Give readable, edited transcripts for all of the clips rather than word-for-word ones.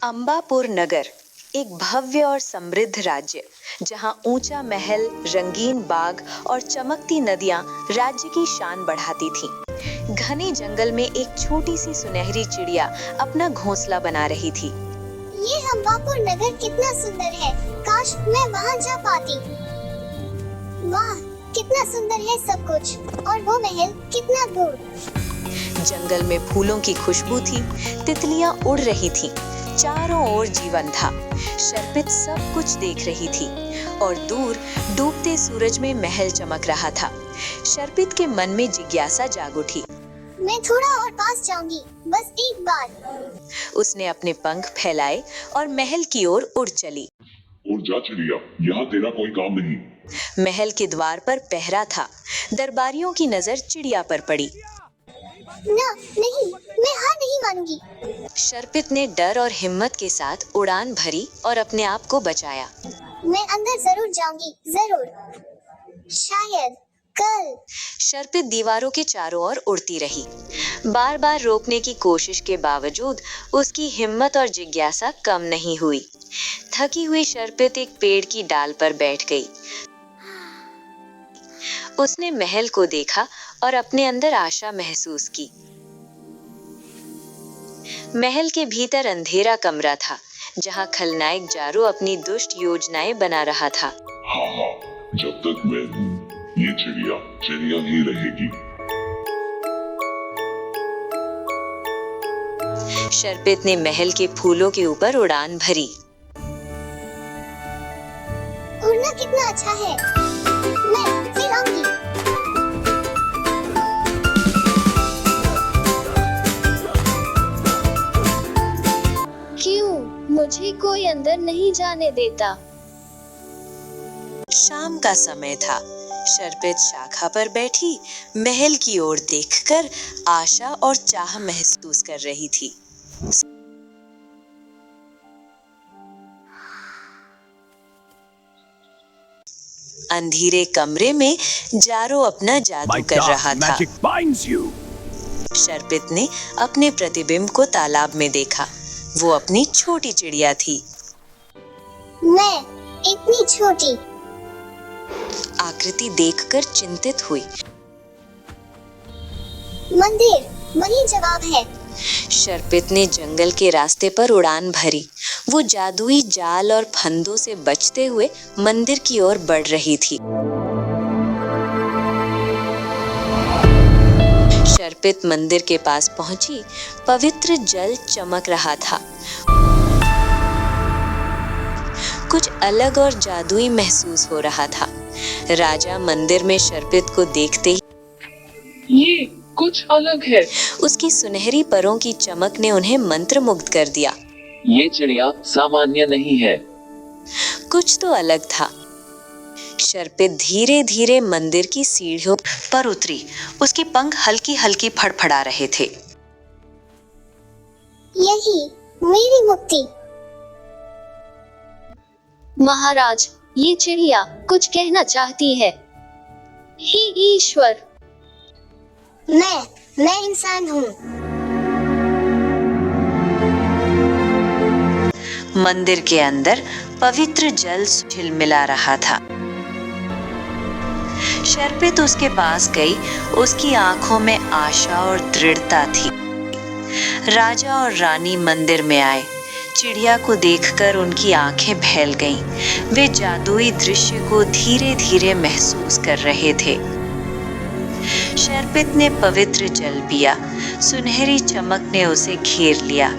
अंबापुर नगर एक भव्य और समृद्ध राज्य, जहां ऊंचा महल, रंगीन बाग और चमकती नदियां राज्य की शान बढ़ाती थीं। घने जंगल में एक छोटी सी सुनहरी चिड़िया अपना घोंसला बना रही थी। ये अंबापुर नगर कितना सुंदर है, काश मैं वहाँ जा पाती। वाह, कितना सुंदर है सब कुछ, और वो महल कितना दूर। जंगल में फूलों की खुशबू थी, तितलियां उड़ रही थीं, चारों ओर जीवन था। शर्पित सब कुछ देख रही थी और दूर डूबते सूरज में महल चमक रहा था। शर्पित के मन में जिज्ञासा जाग उठी। मैं थोड़ा और पास जाऊंगी, बस एक बार। उसने अपने पंख फैलाए और महल की ओर उड़ चली। उड़ जा चिड़िया, यहाँ तेरा कोई काम नहीं। महल के द्वार पर पहरा था। दरबारियों की नजर चिड़िया पर पड़ी। ना, नहीं, मैं हार नहीं मानूंगी। शर्पित ने डर और हिम्मत के साथ उड़ान भरी और अपने आप को बचाया। मैं अंदर जरूर जाऊंगी, जरूर। शायद कल। शर्पित दीवारों के चारों ओर उड़ती रही। बार बार रोकने की कोशिश के बावजूद उसकी हिम्मत और जिज्ञासा कम नहीं हुई। थकी हुई शर्पित एक पेड़ की डाल पर बैठ गई। उसने महल को देखा और अपने अंदर आशा महसूस की। महल के भीतर अंधेरा कमरा था, जहां खलनायक जारो अपनी दुष्ट योजनाएं बना रहा था। हाँ, जब तक मैं हूँ, ये चिड़िया ही रहेगी। शर्पित ने महल के फूलों के ऊपर उड़ान भरी। उड़ना कितना अच्छा है, मैं फिर आऊंगी। क्यों मुझे कोई अंदर नहीं जाने देता? शाम का समय था। शर्पित शाखा पर बैठी महल की ओर देखकर आशा और चाह महसूस कर रही थी। अंधेरे कमरे में जारो अपना जादू कर रहा था। शर्पित ने अपने प्रतिबिंब को तालाब में देखा। वो अपनी छोटी चिड़िया थी। मैं इतनी छोटी। आकृति देखकर चिंतित हुई। मंदिर, वही जवाब है। शर्पित ने जंगल के रास्ते पर उड़ान भरी। वो जादुई जाल और फंदों से बचते हुए मंदिर की ओर बढ़ रही थी। शर्पित मंदिर के पास पहुंची। पवित्र जल चमक रहा था। कुछ अलग और जादुई महसूस हो रहा था। राजा मंदिर में शर्पित को देखते ही ये कुछ अलग है। उसकी सुनहरी परों की चमक ने उन्हें मंत्रमुग्ध कर दिया। ये चिड़िया सामान्य नहीं है। कुछ तो अलग था। शर्पित धीरे धीरे मंदिर की सीढ़ियों पर उतरी। उसके पंख हल्की हल्की फड़फड़ा रहे थे। यही मेरी मुक्ति। महाराज, ये चिड़िया कुछ कहना चाहती है। हे ईश्वर! मैं इंसान हूँ। मंदिर के अंदर पवित्र जल झिलमिला रहा था। शर्पित उसके पास गई। उसकी आंखों में आशा और दृढ़ता थी। राजा और रानी मंदिर में आए। चिड़िया को देखकर उनकी आंखें फैल गईं। वे जादुई दृश्य को धीरे धीरे महसूस कर रहे थे। शर्पित ने पवित्र जल पिया। सुनहरी चमक ने उसे घेर लिया।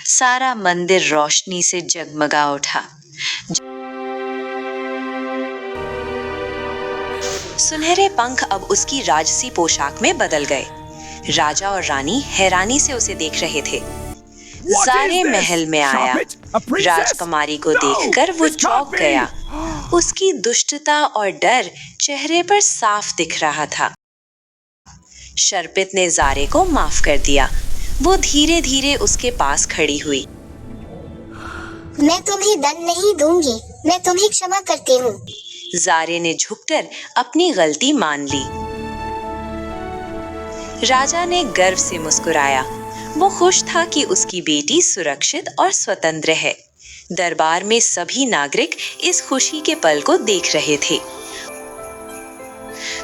सारा मंदिर रोशनी से जगमगा उठा। सुनहरे पंख अब उसकी राजसी पोशाक में बदल गए। राजा और रानी हैरानी से उसे देख रहे थे। जारे महल में आया। राजकुमारी को देखकर वो चौंक गया। उसकी दुष्टता और डर चेहरे पर साफ दिख रहा था। शर्पित ने जारे को माफ कर दिया। वो धीरे धीरे उसके पास खड़ी हुई। मैं तुम्हें दंड नहीं दूंगी, मैं तुम्हें क्षमा करती हूँ। जारे ने झुककर अपनी गलती मान ली। राजा ने गर्व से मुस्कुराया। वो खुश था कि उसकी बेटी सुरक्षित और स्वतंत्र है। दरबार में सभी नागरिक इस खुशी के पल को देख रहे थे।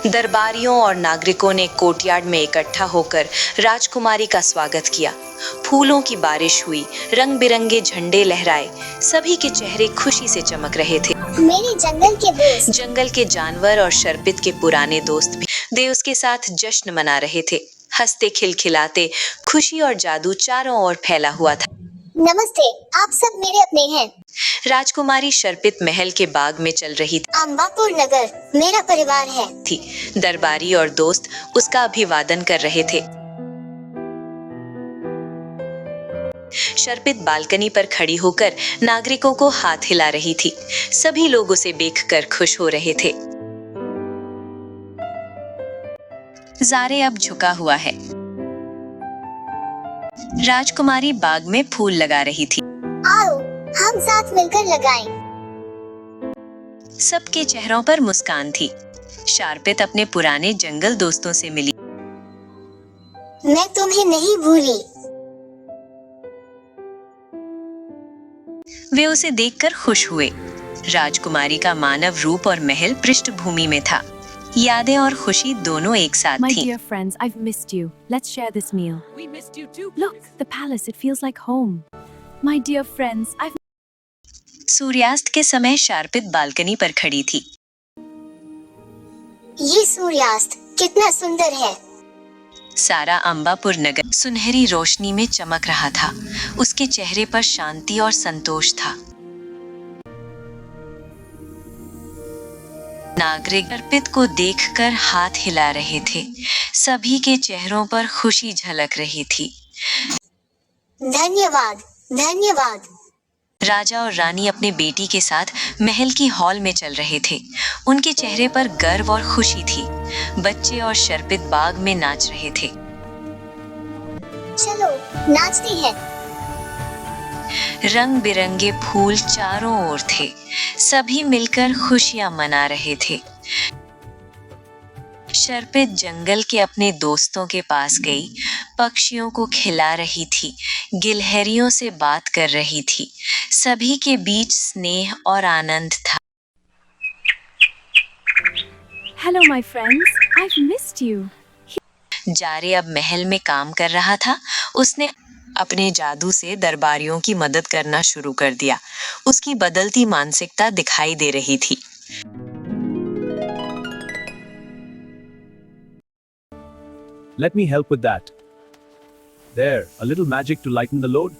दरबारियों और नागरिकों ने कोर्टयार्ड में इकट्ठा होकर राजकुमारी का स्वागत किया। फूलों की बारिश हुई, रंग बिरंगे झंडे लहराए, सभी के चेहरे खुशी से चमक रहे थे। मेरे जंगल के दोस्त, जंगल के जानवर और शर्पित के पुराने दोस्त भी वे उसके साथ जश्न मना रहे थे। हंसते खिलखिलाते खुशी और जादू चारों ओर फैला हुआ था। नमस्ते, आप सब मेरे अपने हैं। राजकुमारी शर्पित महल के बाग में चल रही अम्बापुर नगर मेरा परिवार है। थी। दरबारी और दोस्त उसका अभिवादन कर रहे थे। शर्पित बालकनी पर खड़ी होकर नागरिकों को हाथ हिला रही थी। सभी लोग उसे देखकर खुश हो रहे थे। ज़ारे अब झुका हुआ है। राजकुमारी बाग में फूल लगा रही थी। आओ, हम साथ मिलकर लगाएं। सबके चेहरों पर मुस्कान थी। शार्पित अपने पुराने जंगल दोस्तों से मिली। मैं तुम्हें नहीं भूली। वे उसे देखकर खुश हुए। राजकुमारी का मानव रूप और महल पृष्ठभूमि में था। यादें और खुशी दोनों एक साथ My थीं। dear friends, I've missed you. Let's share this meal. We missed you too. Look, the palace, it feels like home. My dear friends, I've सूर्यास्त के समय शार्पित बालकनी पर खड़ी थी। ये सूर्यास्त कितना सुंदर है। सारा अम्बापुर नगर सुनहरी रोशनी में चमक रहा था। उसके चेहरे पर शांति और संतोष था। नागरिक शर्पित को देखकर हाथ हिला रहे थे। सभी के चेहरों पर खुशी झलक रही थी। धन्यवाद, धन्यवाद। राजा और रानी अपने बेटी के साथ महल की हॉल में चल रहे थे। उनके चेहरे पर गर्व और खुशी थी। बच्चे और शर्पित बाग में नाच रहे थे। चलो, नाचते हैं। रंग बिरंगे फूल चारों ओर थे। सभी मिलकर खुशियां मना रहे थे। शर्पित जंगल के अपने दोस्तों के पास गई, पक्षियों को खिला रही थी, गिलहरियों से बात कर रही थी। सभी के बीच स्नेह और आनंद था। Hello, my friends. I've missed you. जारे अब महल में काम कर रहा था। उसने अपने जादू से दरबारियों की मदद करना शुरू कर दिया। उसकी बदलती मानसिकता दिखाई दे रही थी। Let me help with that. There, a little magic to lighten the load.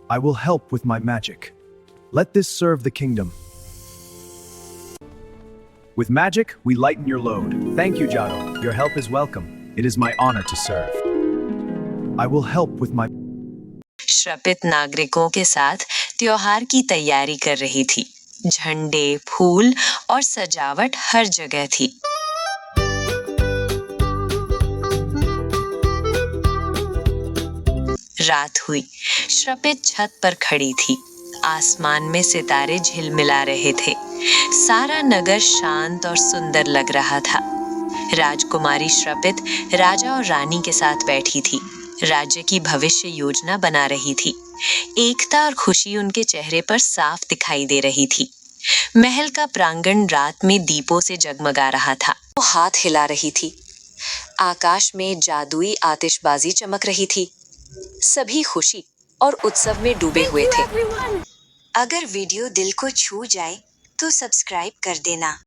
I will help with my magic. Let this serve the kingdom. With magic, we lighten your load. Thank you, Jado. Your help is welcome. It is my honor to serve. I will help with my... शर्पित नागरिकों के साथ त्योहार की तैयारी कर रही थी। झंडे, फूल और सजावट हर जगह थी। रात हुई। शर्पित छत पर खड़ी थी। आसमान में सितारे झिलमिला रहे थे। सारा नगर शांत और सुंदर लग रहा था। राजकुमारी शर्पित राजा और रानी के साथ बैठी थी। राज्य की भविष्य योजना बना रही थी। एकता और खुशी उनके चेहरे पर साफ दिखाई दे रही थी। महल का प्रांगण रात में दीपों से जगमगा रहा था। वो हाथ हिला रही थी। आकाश में जादुई आतिशबाजी चमक रही थी। सभी खुशी और उत्सव में डूबे हुए थे। अगर वीडियो दिल को छू जाए तो सब्सक्राइब कर देना।